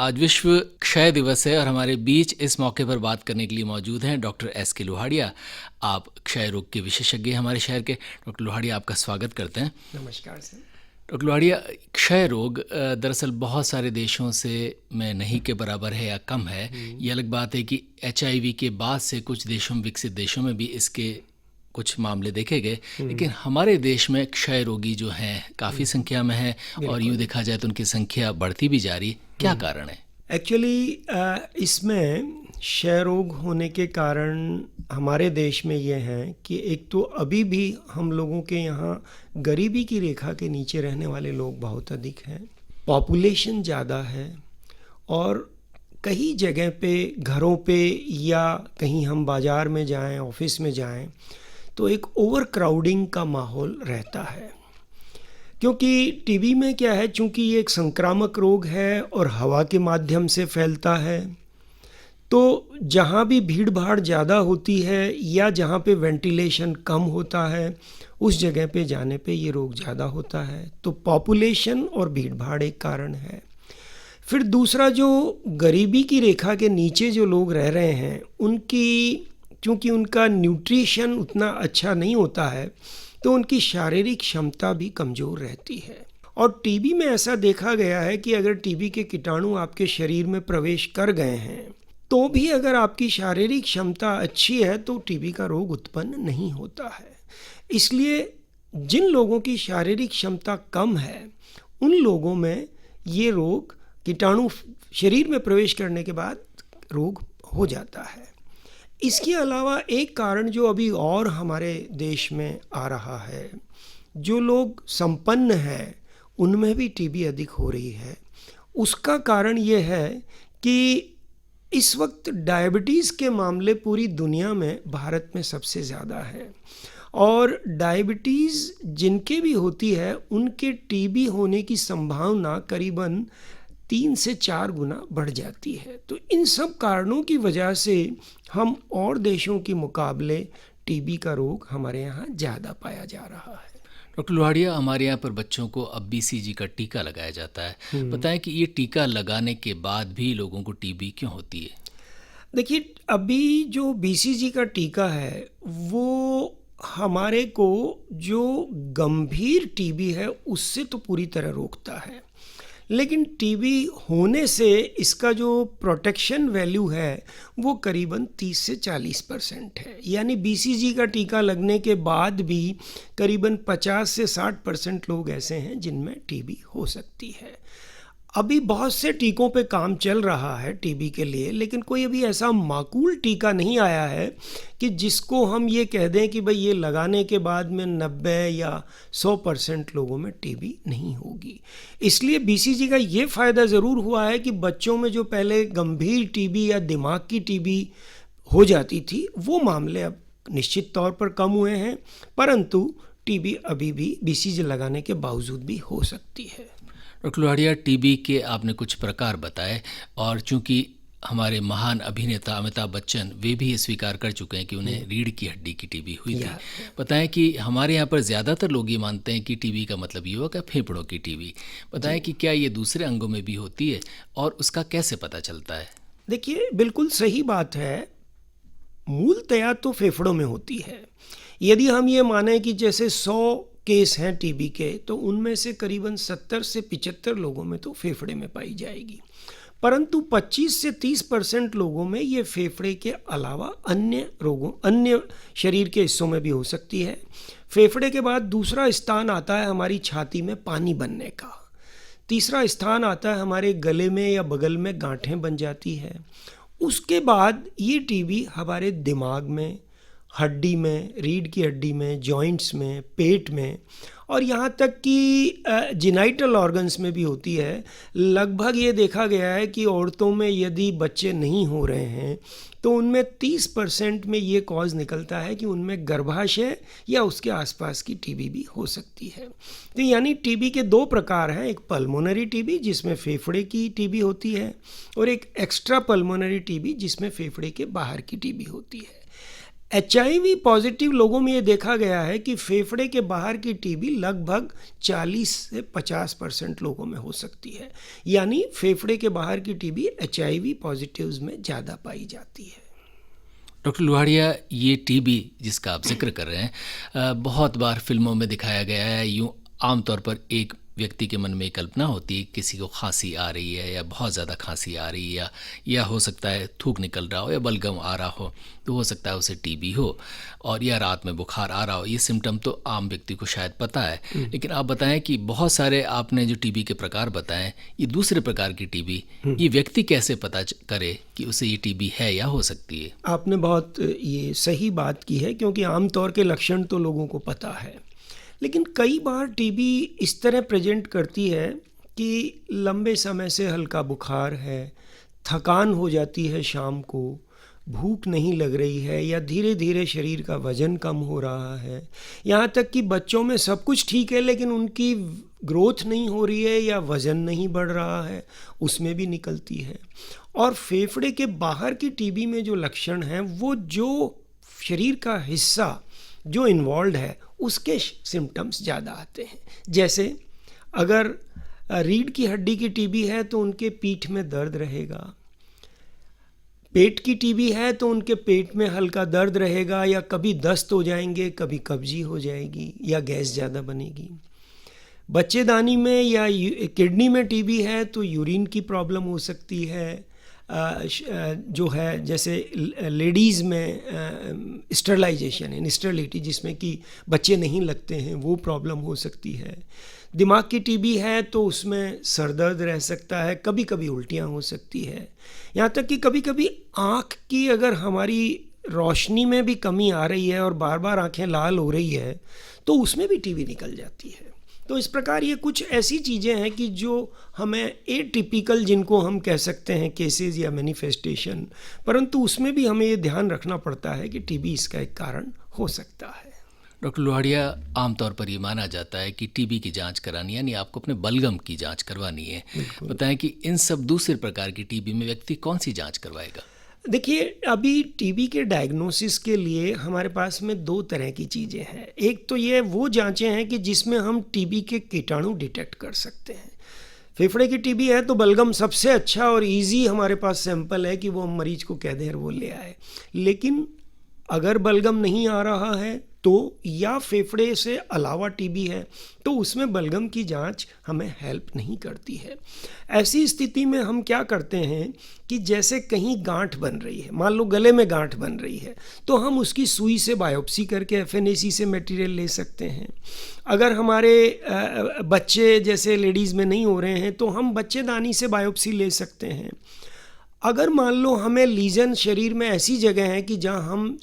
आज विश्व क्षय दिवस है और हमारे बीच इस मौके पर बात करने के लिए मौजूद हैं डॉक्टर एस.के. लोहाड़िया। आप क्षय रोग के विशेषज्ञ हैं हमारे शहर के। डॉक्टर लोहाड़िया, आपका स्वागत करते हैं। नमस्कार सर। डॉक्टर लोहाड़िया, क्षय रोग दरअसल बहुत सारे देशों से में नहीं के बराबर है या कम है। ये अलग बात है कि HIV के बाद से कुछ देशों में, विकसित देशों में भी इसके कुछ मामले देखे गए, लेकिन हमारे देश में क्षय रोगी जो हैं काफ़ी संख्या में है और यूँ देखा जाए तो उनकी संख्या बढ़ती भी जा रही। क्या कारण है? एक्चुअली इसमें क्षय रोग होने के कारण हमारे देश में ये हैं कि एक तो अभी भी हम लोगों के यहाँ गरीबी की रेखा के नीचे रहने वाले लोग बहुत अधिक हैं, पॉपुलेशन ज़्यादा है और कई जगह पे घरों पे या कहीं हम बाज़ार में जाएं, ऑफिस में जाएं तो एक ओवर क्राउडिंग का माहौल रहता है। क्योंकि टीबी में क्या है, चूंकि ये एक संक्रामक रोग है और हवा के माध्यम से फैलता है, तो जहाँ भी भीड़ भाड़ ज़्यादा होती है या जहाँ पे वेंटिलेशन कम होता है उस जगह पे जाने पे ये रोग ज़्यादा होता है। तो पॉपुलेशन और भीड़ भाड़ एक कारण है। फिर दूसरा, जो गरीबी की रेखा के नीचे जो लोग रह रहे हैं उनकी, चूँकि उनका न्यूट्रिशन उतना अच्छा नहीं होता है तो उनकी शारीरिक क्षमता भी कमज़ोर रहती है। और टीबी में ऐसा देखा गया है कि अगर टीबी के कीटाणु आपके शरीर में प्रवेश कर गए हैं तो भी अगर आपकी शारीरिक क्षमता अच्छी है तो टीबी का रोग उत्पन्न नहीं होता है। इसलिए जिन लोगों की शारीरिक क्षमता कम है उन लोगों में ये रोग, कीटाणु शरीर में प्रवेश करने के बाद रोग हो जाता है। इसके अलावा एक कारण जो अभी और हमारे देश में आ रहा है, जो लोग संपन्न हैं उनमें भी टीबी अधिक हो रही है। उसका कारण ये है कि इस वक्त डायबिटीज़ के मामले पूरी दुनिया में भारत में सबसे ज़्यादा है और डायबिटीज़ जिनके भी होती है उनके टीबी होने की संभावना करीबन 3 से 4 गुना बढ़ जाती है। तो इन सब कारणों की वजह से हम और देशों के मुकाबले टीबी का रोग हमारे यहाँ ज़्यादा पाया जा रहा है। डॉक्टर लोहाड़िया, हमारे यहाँ पर बच्चों को अब BCG का टीका लगाया जाता है। बताएं कि ये टीका लगाने के बाद भी लोगों को टीबी क्यों होती है? देखिए, अभी जो BCG का टीका है वो हमारे को जो गंभीर टीबी है उससे तो पूरी तरह रोकता है, लेकिन टीबी होने से इसका जो प्रोटेक्शन वैल्यू है वो करीबन 30 से 40% है। यानी BCG का टीका लगने के बाद भी करीबन 50 से 60% लोग ऐसे हैं जिनमें टीबी हो सकती है। अभी बहुत से टीकों पे काम चल रहा है टीबी के लिए, लेकिन कोई अभी ऐसा माकूल टीका नहीं आया है कि जिसको हम ये कह दें कि भाई ये लगाने के बाद में 90 या 100% लोगों में टीबी नहीं होगी। इसलिए BCG का ये फ़ायदा ज़रूर हुआ है कि बच्चों में जो पहले गंभीर टीबी या दिमाग की टीबी हो जाती थी वो मामले अब निश्चित तौर पर कम हुए हैं, परंतु टीबी अभी भी BCG लगाने के बावजूद भी हो सकती है। डॉक्टर लोहाड़िया, टीबी के आपने कुछ प्रकार बताए और चूंकि हमारे महान अभिनेता अमिताभ बच्चन वे भी ये स्वीकार कर चुके हैं कि उन्हें रीढ़ की हड्डी की टीबी हुई थी। बताएं कि हमारे यहाँ पर ज़्यादातर लोग ये मानते हैं कि टीबी का मतलब ये होगा फेफड़ों की टीबी। बताएं कि क्या ये दूसरे अंगों में भी होती है और उसका कैसे पता चलता है? देखिए, बिल्कुल सही बात है। मूलतया तो फेफड़ों में होती है। यदि हम ये माने कि जैसे 100 केस हैं टीबी के तो उनमें से करीबन 70 से 75 लोगों में तो फेफड़े में पाई जाएगी, परंतु 25 से 30% लोगों में ये फेफड़े के अलावा अन्य शरीर के हिस्सों में भी हो सकती है। फेफड़े के बाद दूसरा स्थान आता है हमारी छाती में पानी बनने का। तीसरा स्थान आता है हमारे गले में या बगल में गांठें बन जाती है। उसके बाद ये टीबी हमारे दिमाग में, हड्डी में, रीढ़ की हड्डी में, जॉइंट्स में, पेट में और यहाँ तक कि जेनाइटल ऑर्गन्स में भी होती है। लगभग ये देखा गया है कि औरतों में यदि बच्चे नहीं हो रहे हैं तो उनमें 30% में ये कॉज निकलता है कि उनमें गर्भाशय या उसके आसपास की टीबी भी हो सकती है। तो यानी टीबी के 2 प्रकार हैं, एक पल्मोनरी टीबी जिसमें फेफड़े की टीबी होती है और एक एक्स्ट्रा पल्मोनरी टीबी जिसमें फेफड़े के बाहर की टीबी होती है। HIV पॉजिटिव लोगों में ये देखा गया है कि फेफड़े के बाहर की टीबी लगभग 40 से 50% लोगों में हो सकती है, यानी फेफड़े के बाहर की टीबी HIV पॉजिटिव्स में ज़्यादा पाई जाती है। डॉक्टर लुहाड़िया, ये टीबी जिसका आप जिक्र कर रहे हैं, बहुत बार फिल्मों में दिखाया गया है। यूँ आमतौर पर एक व्यक्ति के मन में कल्पना होती है किसी को खांसी आ रही है या बहुत ज़्यादा खांसी आ रही है, या हो सकता है थूक निकल रहा हो या बलगम आ रहा हो, तो हो सकता है उसे टीबी हो, और या रात में बुखार आ रहा हो। ये सिम्टम तो आम व्यक्ति को शायद पता है, लेकिन आप बताएं कि बहुत सारे आपने जो टीबी के प्रकार बताएं, ये दूसरे प्रकार की टीबी, ये व्यक्ति कैसे पता करे कि उसे ये टीबी है या हो सकती है? आपने बहुत ये सही बात की है, क्योंकि आमतौर के लक्षण तो लोगों को पता है, लेकिन कई बार टीबी इस तरह प्रेजेंट करती है कि लंबे समय से हल्का बुखार है, थकान हो जाती है शाम को, भूख नहीं लग रही है, या धीरे धीरे शरीर का वजन कम हो रहा है, यहाँ तक कि बच्चों में सब कुछ ठीक है लेकिन उनकी ग्रोथ नहीं हो रही है या वजन नहीं बढ़ रहा है, उसमें भी निकलती है। और फेफड़े के बाहर की टीबी में जो लक्षण हैं वो जो शरीर का हिस्सा जो इन्वॉल्व है उसके सिम्टम्स ज़्यादा आते हैं। जैसे अगर रीढ़ की हड्डी की टीबी है तो उनके पीठ में दर्द रहेगा, पेट की टीबी है तो उनके पेट में हल्का दर्द रहेगा, या कभी दस्त हो जाएंगे, कभी कब्जी हो जाएगी, या गैस ज़्यादा बनेगी। बच्चेदानी में या किडनी में टीबी है तो यूरिन की प्रॉब्लम हो सकती है, जो है जैसे लेडीज़ में स्टरलाइजेशन है, स्टरलिटी, जिसमें कि बच्चे नहीं लगते हैं, वो प्रॉब्लम हो सकती है। दिमाग की टीबी है तो उसमें सर दर्द रह सकता है, कभी कभी उल्टियाँ हो सकती है, यहाँ तक कि कभी कभी आँख की अगर हमारी रोशनी में भी कमी आ रही है और बार बार आँखें लाल हो रही है तो उसमें भी टीबी निकल जाती है। तो इस प्रकार ये कुछ ऐसी चीज़ें हैं कि जो हमें एटिपिकल, जिनको हम कह सकते हैं केसेस या मैनिफेस्टेशन, परंतु उसमें भी हमें ये ध्यान रखना पड़ता है कि टीबी इसका एक कारण हो सकता है। डॉक्टर लुहाड़िया, आमतौर पर ये माना जाता है कि टीबी की जांच करानी, यानी आपको अपने बलगम की जांच करवानी है। बताएं कि इन सब दूसरे प्रकार की टीबी में व्यक्ति कौन सी जांच करवाएगा? देखिए, अभी टीबी के डायग्नोसिस के लिए हमारे पास में दो तरह की चीज़ें हैं। एक तो ये वो जांचें हैं कि जिसमें हम टीबी के कीटाणु डिटेक्ट कर सकते हैं। फेफड़े की टीबी है तो बलगम सबसे अच्छा और इजी हमारे पास सैंपल है कि वो हम मरीज को कह दें और वो ले आए। लेकिन अगर बलगम नहीं आ रहा है तो, या फेफड़े से अलावा टीबी है, तो उसमें बलगम की जांच हमें हेल्प नहीं करती है। ऐसी स्थिति में हम क्या करते हैं कि जैसे कहीं गांठ बन रही है, मान लो गले में गांठ बन रही है, तो हम उसकी सुई से बायोप्सी करके FNAC से मटेरियल ले सकते हैं। अगर हमारे बच्चे जैसे लेडीज़ में नहीं हो रहे हैं तो हम बच्चेदानी से बायोप्सी ले सकते हैं। अगर मान लो हमें लीजन शरीर में ऐसी जगह है कि जहां हम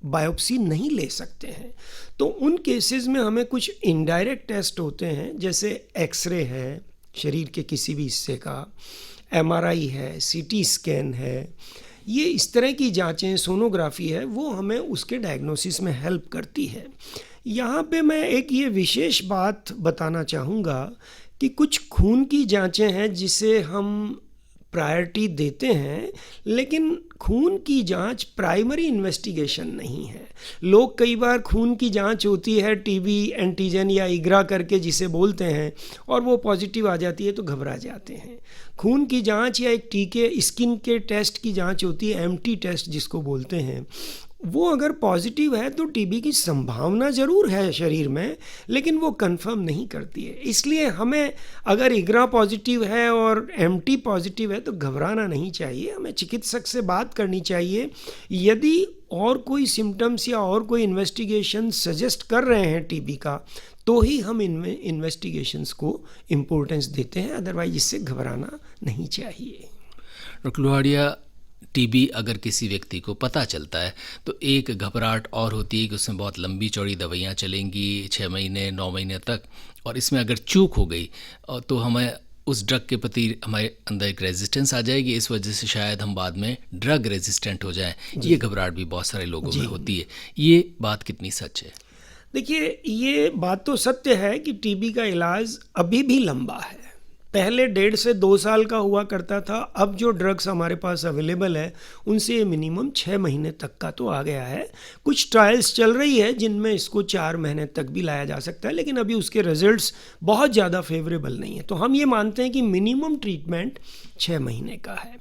बायोप्सी नहीं ले सकते हैं, तो उन केसेस में हमें कुछ इनडायरेक्ट टेस्ट होते हैं, जैसे एक्सरे है शरीर के किसी भी हिस्से का, MRI है, CT स्कैन है, ये इस तरह की जांचें, सोनोग्राफी है, वो हमें उसके डायग्नोसिस में हेल्प करती है। यहाँ पे मैं एक ये विशेष बात बताना चाहूँगा कि कुछ खून की जांचें हैं जिसे हम प्रायोरिटी देते हैं, लेकिन खून की जांच प्राइमरी इन्वेस्टिगेशन नहीं है। लोग कई बार खून की जांच होती है टीबी एंटीजन या इग्रा करके जिसे बोलते हैं, और वो पॉजिटिव आ जाती है तो घबरा जाते हैं। खून की जांच या एक टीके स्किन के टेस्ट की जांच होती है, MT टेस्ट जिसको बोलते हैं, वो अगर पॉजिटिव है तो टीबी की संभावना ज़रूर है शरीर में, लेकिन वो कंफर्म नहीं करती है। इसलिए हमें अगर इग्रा पॉजिटिव है और MT पॉजिटिव है तो घबराना नहीं चाहिए, हमें चिकित्सक से बात करनी चाहिए। यदि और कोई सिम्टम्स या और कोई इन्वेस्टिगेशन सजेस्ट कर रहे हैं टीबी का, तो ही हम इनमें इन्वेस्टिगेशंस को इम्पोर्टेंस देते हैं, अदरवाइज इससे घबराना नहीं चाहिए। डॉक्टर लुहाड़िया, टीबी अगर किसी व्यक्ति को पता चलता है तो एक घबराहट और होती है कि उसमें बहुत लंबी चौड़ी दवाइयाँ चलेंगी 6 महीने 9 महीने तक, और इसमें अगर चूक हो गई तो हमें उस ड्रग के प्रति हमारे अंदर एक रेजिस्टेंस आ जाएगी, इस वजह से शायद हम बाद में ड्रग रेजिस्टेंट हो जाएं। ये घबराहट भी बहुत सारे लोगों में होती है। ये बात कितनी सच है? देखिए, ये बात तो सत्य है कि टीबी का इलाज अभी भी लंबा है, पहले 1.5 से 2 साल का हुआ करता था, अब जो ड्रग्स हमारे पास अवेलेबल है उनसे ये मिनिमम 6 महीने तक का तो आ गया है। कुछ ट्रायल्स चल रही है जिनमें इसको 4 महीने तक भी लाया जा सकता है, लेकिन अभी उसके रिजल्ट्स बहुत ज़्यादा फेवरेबल नहीं है। तो हम ये मानते हैं कि मिनिमम ट्रीटमेंट 6 महीने का है।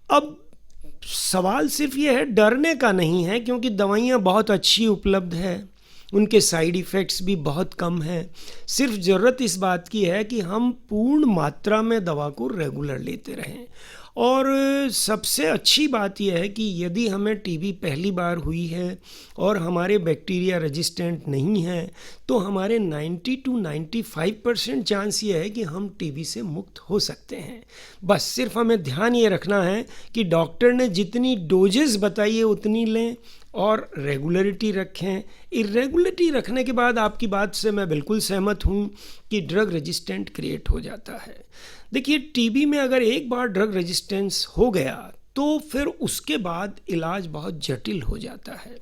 अब सवाल सिर्फ ये है, डरने का नहीं है, क्योंकि दवाइयाँ बहुत अच्छी उपलब्ध है, उनके साइड इफ़ेक्ट्स भी बहुत कम हैं। सिर्फ ज़रूरत इस बात की है कि हम पूर्ण मात्रा में दवा को रेगुलर लेते रहें। और सबसे अच्छी बात यह है कि यदि हमें टीबी पहली बार हुई है और हमारे बैक्टीरिया रेजिस्टेंट नहीं है, तो हमारे 90 to 95% चांस ये है कि हम टीबी से मुक्त हो सकते हैं। बस सिर्फ हमें ध्यान ये रखना है कि डॉक्टर ने जितनी डोजेस बताई है उतनी लें और रेगुलरिटी रखें। इरेगुलरिटी रखने के बाद आपकी बात से मैं बिल्कुल सहमत हूँ कि ड्रग रेजिस्टेंट क्रिएट हो जाता है। देखिए, टीबी में अगर एक बार ड्रग रेजिस्टेंस हो गया तो फिर उसके बाद इलाज बहुत जटिल हो जाता है।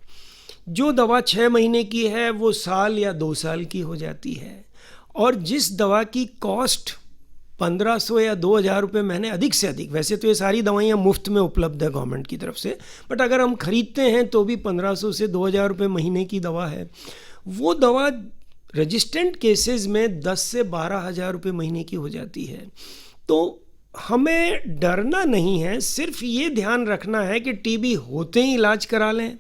जो दवा 6 महीने की है वो साल या 2 साल की हो जाती है, और जिस दवा की कॉस्ट 1500 या 2000 रुपये महीने अधिक से अधिक, वैसे तो ये सारी दवाइयाँ मुफ्त में उपलब्ध है गवर्नमेंट की तरफ से, बट अगर हम खरीदते हैं तो भी 1500 से 2000 रुपये महीने की दवा है। वो दवा रेजिस्टेंट केसेस में 10 से 12,000 रुपये महीने की हो जाती है। तो हमें डरना नहीं है, सिर्फ ये ध्यान रखना है कि टीबी होते ही इलाज करा लें,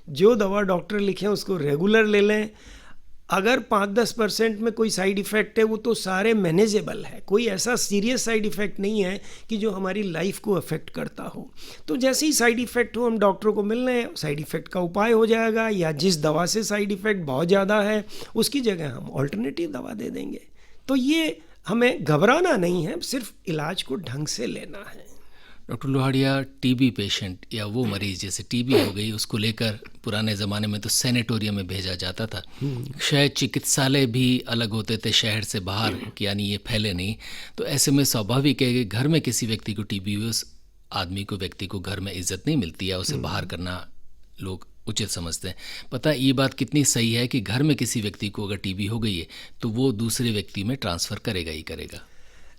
जो दवा डॉक्टर लिखें उसको रेगुलर ले लें। अगर 5-10% में कोई साइड इफ़ेक्ट है वो तो सारे मैनेजेबल है, कोई ऐसा सीरियस साइड इफ़ेक्ट नहीं है कि जो हमारी लाइफ को अफेक्ट करता हो। तो जैसे ही साइड इफ़ेक्ट हो हम डॉक्टरों को मिल लें, साइड इफ़ेक्ट का उपाय हो जाएगा, या जिस दवा से साइड इफ़ेक्ट बहुत ज़्यादा है उसकी जगह हम ऑल्टरनेटिव दवा दे देंगे। तो ये हमें घबराना नहीं है, सिर्फ इलाज को ढंग से लेना है। डॉक्टर लोहाड़िया, टीबी पेशेंट या वो मरीज जैसे टीबी हो गई, उसको लेकर पुराने ज़माने में तो सैनिटोरियम में भेजा जाता था, शायद चिकित्सालय भी अलग होते थे शहर से बाहर, कि यानी ये फैले नहीं। तो ऐसे में स्वाभाविक है कि घर में किसी व्यक्ति को टीबी हुई, उस आदमी को, व्यक्ति को घर में इज्जत नहीं मिलती है, उसे बाहर करना लोग उचित समझते हैं। पता ये बात कितनी सही है कि घर में किसी व्यक्ति को अगर टीबी हो गई है तो वो दूसरे व्यक्ति में ट्रांसफ़र करेगा ही करेगा?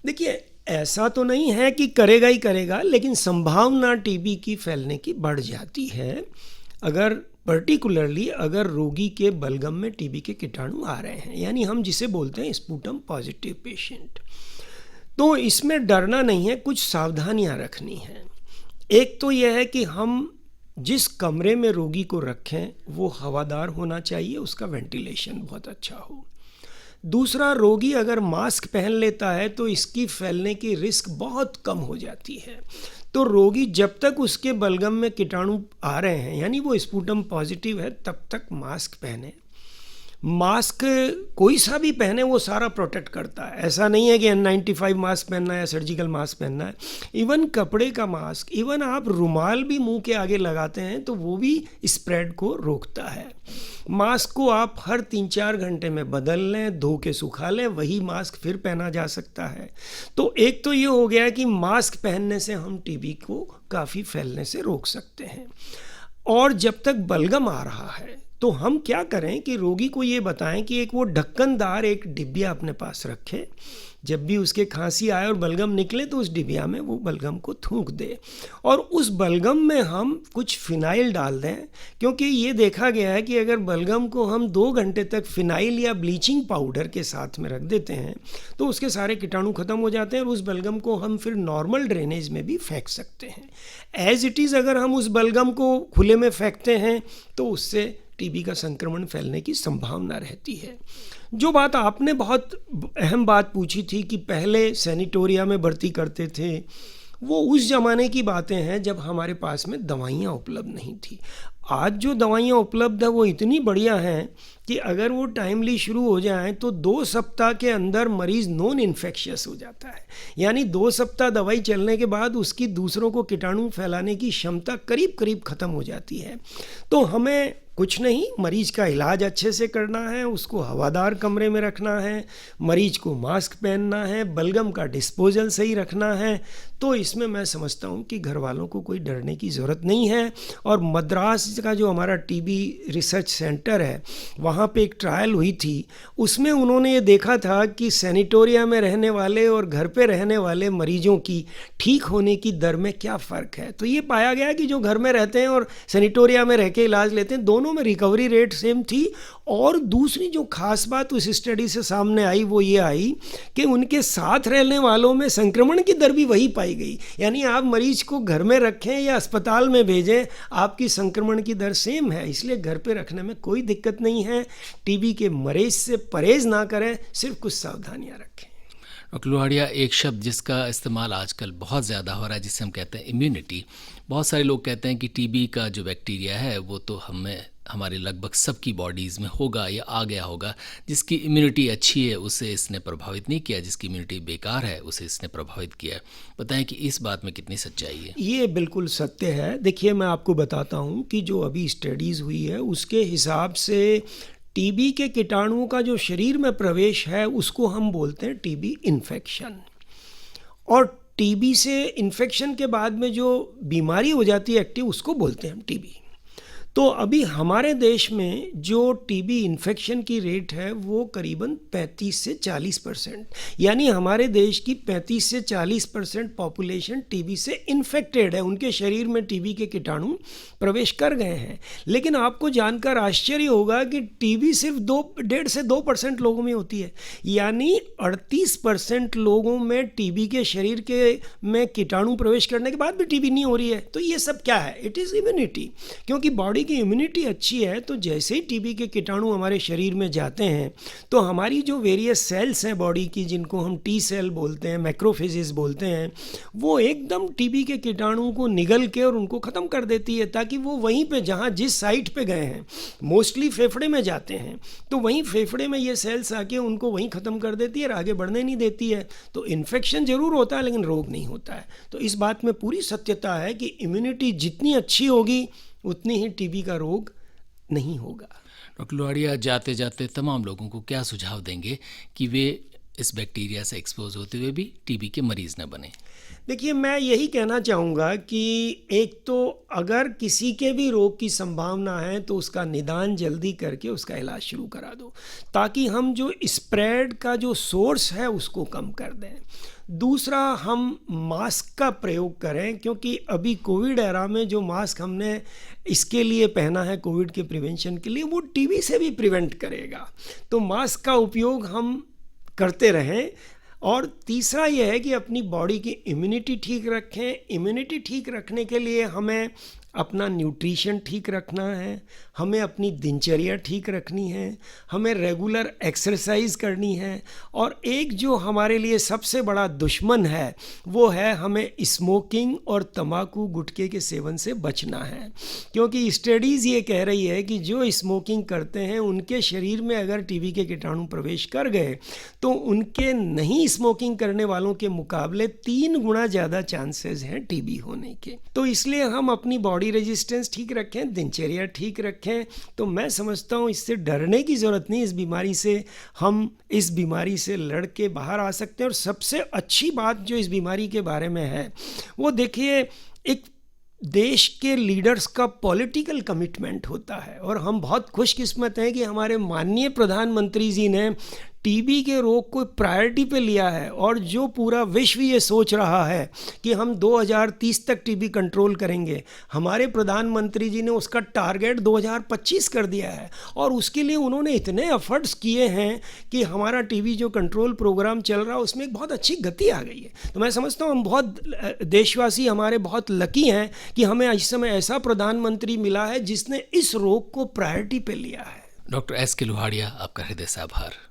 देखिए, ऐसा तो नहीं है कि करेगा ही करेगा, लेकिन संभावना टीबी की फैलने की बढ़ जाती है अगर पर्टिकुलरली अगर रोगी के बलगम में टीबी के कीटाणु आ रहे हैं, यानी हम जिसे बोलते हैं स्पूटम पॉजिटिव पेशेंट। तो इसमें डरना नहीं है, कुछ सावधानियां रखनी हैं। एक तो यह है कि हम जिस कमरे में रोगी को रखें वो हवादार होना चाहिए, उसका वेंटिलेशन बहुत अच्छा हो। दूसरा, रोगी अगर मास्क पहन लेता है तो इसकी फैलने की रिस्क बहुत कम हो जाती है। तो रोगी जब तक उसके बलगम में कीटाणु आ रहे हैं, यानी वो स्पूटम पॉजिटिव है, तब तक मास्क पहने। मास्क कोई सा भी पहने वो सारा प्रोटेक्ट करता है। ऐसा नहीं है कि N95 मास्क पहनना है या सर्जिकल मास्क पहनना है। इवन कपड़े का मास्क, इवन आप रुमाल भी मुंह के आगे लगाते हैं तो वो भी स्प्रेड को रोकता है। मास्क को आप हर 3-4 घंटे में बदल लें, धो के सुखा लें, वही मास्क फिर पहना जा सकता है। तो एक तो ये हो गया कि मास्क पहनने से हम टीबी को काफ़ी फैलने से रोक सकते हैं। और जब तक बलगम आ रहा है तो हम क्या करें कि रोगी को ये बताएं कि एक वो ढक्कनदार एक डिब्बिया अपने पास रखे, जब भी उसके खांसी आए और बलगम निकले तो उस डिबिया में वो बलगम को थूक दे, और उस बलगम में हम कुछ फिनाइल डाल दें, क्योंकि ये देखा गया है कि अगर बलगम को हम 2 घंटे तक फिनाइल या ब्लीचिंग पाउडर के साथ में रख देते हैं तो उसके सारे कीटाणु खत्म हो जाते हैं और उस बलगम को हम फिर नॉर्मल ड्रेनेज में भी फेंक सकते हैं। एज इट इज़ अगर हम उस बलगम को खुले में फेंकते हैं तो उससे टीबी का संक्रमण फैलने की संभावना रहती है। जो बात आपने बहुत अहम बात पूछी थी कि पहले सैनिटोरिया में भर्ती करते थे, वो उस ज़माने की बातें हैं जब हमारे पास में दवाइयाँ उपलब्ध नहीं थी। आज जो दवाइयाँ उपलब्ध है वो इतनी बढ़िया हैं कि अगर वो टाइमली शुरू हो जाएं तो 2 सप्ताह के अंदर मरीज़ नॉन इन्फेक्शियस हो जाता है। यानी 2 सप्ताह दवाई चलने के बाद उसकी दूसरों को कीटाणु फैलाने की क्षमता करीब करीब ख़त्म हो जाती है। तो हमें कुछ नहीं, मरीज का इलाज अच्छे से करना है, उसको हवादार कमरे में रखना है, मरीज को मास्क पहनना है, बलगम का डिस्पोजल सही रखना है। तो इसमें मैं समझता हूँ कि घर वालों को कोई डरने की ज़रूरत नहीं है। और मद्रास का जो हमारा टीबी रिसर्च सेंटर है, वहाँ वहाँ पे एक ट्रायल हुई थी, उसमें उन्होंने ये देखा था कि सैनिटोरिया में रहने वाले और घर पे रहने वाले मरीजों की ठीक होने की दर में क्या फ़र्क है। तो ये पाया गया कि जो घर में रहते हैं और सैनिटोरिया में रह के इलाज लेते हैं, दोनों में रिकवरी रेट सेम थी। और दूसरी जो खास बात उस स्टडी से सामने आई वो ये आई कि उनके साथ रहने वालों में संक्रमण की दर भी वही पाई गई। यानी आप मरीज को घर में रखें या अस्पताल में भेजें, आपकी संक्रमण की दर सेम है। इसलिए घर पे रखने में कोई दिक्कत नहीं है। टीबी के मरीज से परहेज ना करें, सिर्फ कुछ सावधानियां रखें। डॉक्टर लोहाड़िया, एक शब्द जिसका इस्तेमाल आजकल बहुत ज़्यादा हो रहा है जिसे हम कहते हैं इम्यूनिटी। बहुत सारे लोग कहते हैं कि टीबी का जो बैक्टीरिया है वो तो हमारे लगभग सबकी बॉडीज़ में होगा या आ गया होगा। जिसकी इम्यूनिटी अच्छी है उसे इसने प्रभावित नहीं किया, जिसकी इम्यूनिटी बेकार है उसे इसने प्रभावित किया। बताएं कि इस बात में कितनी सच्चाई है। ये बिल्कुल सत्य है। देखिए, मैं आपको बताता हूँ कि जो अभी स्टडीज़ हुई है उसके हिसाब से टीबी के कीटाणुओं का जो शरीर में प्रवेश है उसको हम बोलते हैं टीबी इन्फेक्शन। और टीबी से इन्फेक्शन के बाद में जो बीमारी हो जाती है एक्टिव, उसको बोलते हैं हम टीबी। तो अभी हमारे देश में जो टीबी इन्फेक्शन की रेट है वो करीबन 35 से 40%, यानी हमारे देश की 35 से 40% पॉपुलेशन टीबी से इन्फेक्टेड है। उनके शरीर में टीबी के कीटाणु प्रवेश कर गए हैं। लेकिन आपको जानकर आश्चर्य होगा कि टीबी सिर्फ 1.5 से 2% लोगों में होती है। यानी 38% लोगों में टीबी के शरीर के में कीटाणु प्रवेश करने के बाद भी टीबी नहीं हो रही है। तो ये सब क्या है? It is immunity. क्योंकि बॉडी की इम्यूनिटी अच्छी है तो जैसे ही टीबी के कीटाणु हमारे शरीर में जाते हैं तो हमारी जो वेरियस सेल्स हैं बॉडी की, जिनको हम टी सेल बोलते हैं, मैक्रोफेजेस बोलते हैं, वो एकदम टीबी के कीटाणु को निगल के और उनको ख़त्म कर देती है, ताकि वो वहीं पे जहाँ जिस साइट पे गए हैं, मोस्टली फेफड़े में जाते हैं, तो वहीं फेफड़े में ये सेल्स आके उनको वहीं ख़त्म कर देती है और आगे बढ़ने नहीं देती है। तो इन्फेक्शन ज़रूर होता है लेकिन रोग नहीं होता है। तो इस बात में पूरी सत्यता है कि इम्यूनिटी जितनी अच्छी होगी उतनी ही टीबी का रोग नहीं होगा। डॉक्टर लोहाड़िया, जाते जाते तमाम लोगों को क्या सुझाव देंगे कि वे इस बैक्टीरिया से एक्सपोज होते हुए भी टीबी के मरीज़ न बने? देखिए, मैं यही कहना चाहूँगा कि एक तो अगर किसी के भी रोग की संभावना है तो उसका निदान जल्दी करके उसका इलाज शुरू करा दो, ताकि हम जो स्प्रेड का जो सोर्स है उसको कम कर दें। दूसरा, हम मास्क का प्रयोग करें, क्योंकि अभी कोविड एरा में जो मास्क हमने इसके लिए पहना है कोविड के प्रिवेंशन के लिए, वो टीबी से भी प्रिवेंट करेगा। तो मास्क का उपयोग हम करते रहें। और तीसरा यह है कि अपनी बॉडी की इम्यूनिटी ठीक रखें। इम्यूनिटी ठीक रखने के लिए हमें अपना न्यूट्रिशन ठीक रखना है, हमें अपनी दिनचर्या ठीक रखनी है, हमें रेगुलर एक्सरसाइज करनी है, और एक जो हमारे लिए सबसे बड़ा दुश्मन है वो है हमें स्मोकिंग और तंबाकू गुटखे के सेवन से बचना है। क्योंकि स्टडीज़ ये कह रही है कि जो स्मोकिंग करते हैं उनके शरीर में अगर टीबी के कीटाणु प्रवेश कर गए तो उनके नहीं स्मोकिंग करने वालों के मुकाबले 3 गुना ज़्यादा चांसेस हैं टीबी होने के। तो इसलिए हम अपनी बॉडी रेजिस्टेंस ठीक रखें, दिनचर्या ठीक रखें। तो मैं समझता हूँ इससे डरने की ज़रूरत नहीं। इस बीमारी से हम इस बीमारी से लड़ के बाहर आ सकते हैं। और सबसे अच्छी बात जो इस बीमारी के बारे में है वो देखिए, एक देश के लीडर्स का पॉलिटिकल कमिटमेंट होता है। और हम बहुत खुशकिस्मत हैं कि हमारे माननीय प्रधानमंत्री जी ने टीबी के रोग को प्रायोरिटी पे लिया है। और जो पूरा विश्व ये सोच रहा है कि हम 2030 तक टीबी कंट्रोल करेंगे, हमारे प्रधानमंत्री जी ने उसका टारगेट 2025 कर दिया है। और उसके लिए उन्होंने इतने एफर्ट्स किए हैं कि हमारा टीबी जो कंट्रोल प्रोग्राम चल रहा है उसमें एक बहुत अच्छी गति आ गई है। तो मैं समझता हूँ हम बहुत देशवासी हमारे बहुत लकी हैं कि हमें इस समय ऐसा प्रधानमंत्री मिला है जिसने इस रोग को प्रायोरिटी पे लिया है। डॉक्टर एस के लोहाड़िया, आपका हृदय से आभार।